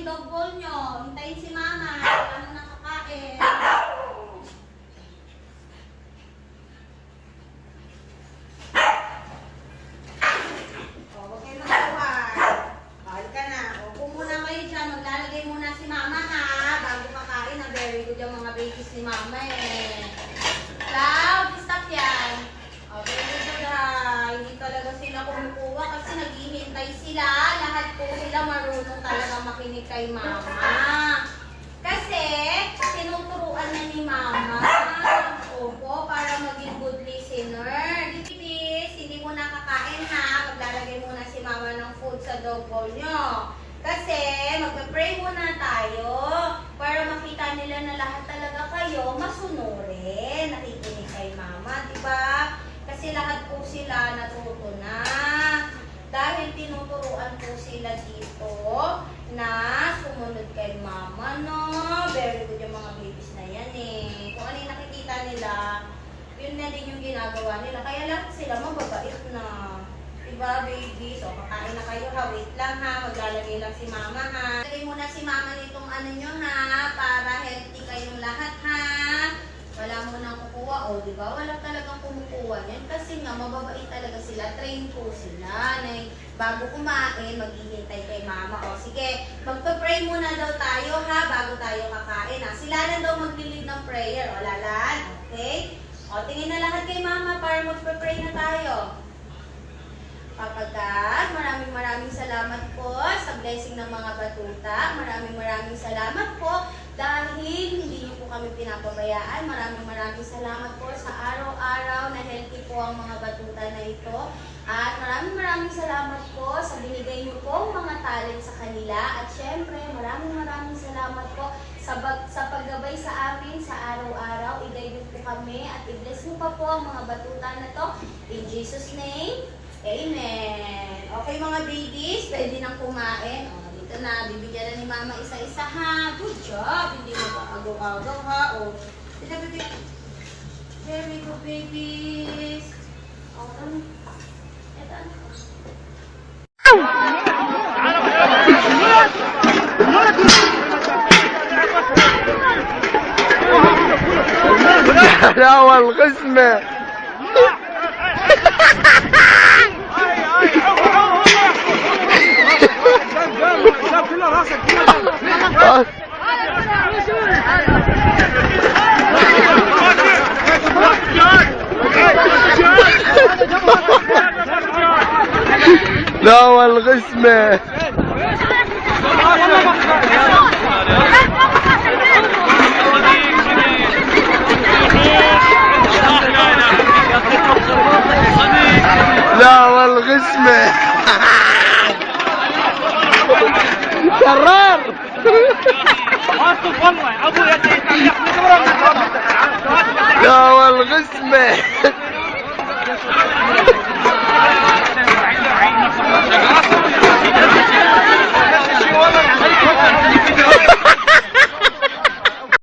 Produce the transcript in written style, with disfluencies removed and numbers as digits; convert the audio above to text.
dog bowl nyo. Hintayin si mama. Wala mo nakakain. O, huwag kayo mag-away. Bawal ka na. Upo muna kayo dyan. Maglalagay muna si mama ha. Bago kakain na very good yung mga babies ni mama eh. Cloud, stop yan. O, very good ha. Hindi talaga sila kumukuha kasi naghihintay sila. Lahat po sila marunong talaga makinig kay mama. Kasi, tinuturuan na ni mama. Opo, para maging good listener. Babies, hindi mo nakakain ha. Maglalagay muna si mama ng food sa dog bowl nyo. Kasi, magpe-pray muna tayo para makita nila na lahat talaga kayo masunurin. Nakikinig kay mama, diba? Kasi lahat po sila natuto na. Dahil tinuturuan po sila dito na sumunod kay mama, no? Very good yung mga babies na yan eh. Kung ano yung nakikita nila, yun na din yung ginagawa nila. Kaya lang sila mababait na. Diba, babies? So, kakain na kayo ha. Wait lang ha. Maglalagay lang si mama ha. Lagay muna si mama nitong ano nyo ha. Para healthy kayong lahat ha. Wala mo nang kukuha. O, diba? Wala talagang kumukuha yan. Kasi nga, mababait talaga sila. Train po sila. Bago kumain, maghihintay kay mama. O, sige. Magpa-pray muna daw tayo ha. Bago tayo kakain ha. Sila na daw maglilid ng prayer. O, lalan. Okay? O, tingin na lahat kay mama para magpa-pray na tayo. Papa God, maraming salamat po sa blessing ng mga batuta. Maraming salamat po dahil hindi niyo po kami pinapabayaan. Maraming salamat po sa araw-araw na healthy po ang mga batuta na ito. At maraming salamat po sa binigay niyo pong mga talent sa kanila. At syempre, maraming salamat po sa paggabay sa amin sa araw-araw. I-guide po kami at i-bless mo pa po ang mga batuta na to. In Jesus' name, Amen. Okay mga babies, pwede nang kumain. O, dito na, bibigyan na ni mama isa-isa ha. Good job. Hindi mo pa agaw-agaw ha. O, dito, baby. Very good babies. O, ano? Ito, ano? حلاوة القسمة لا والغسمة لا والغسمة كرار لا والغسمة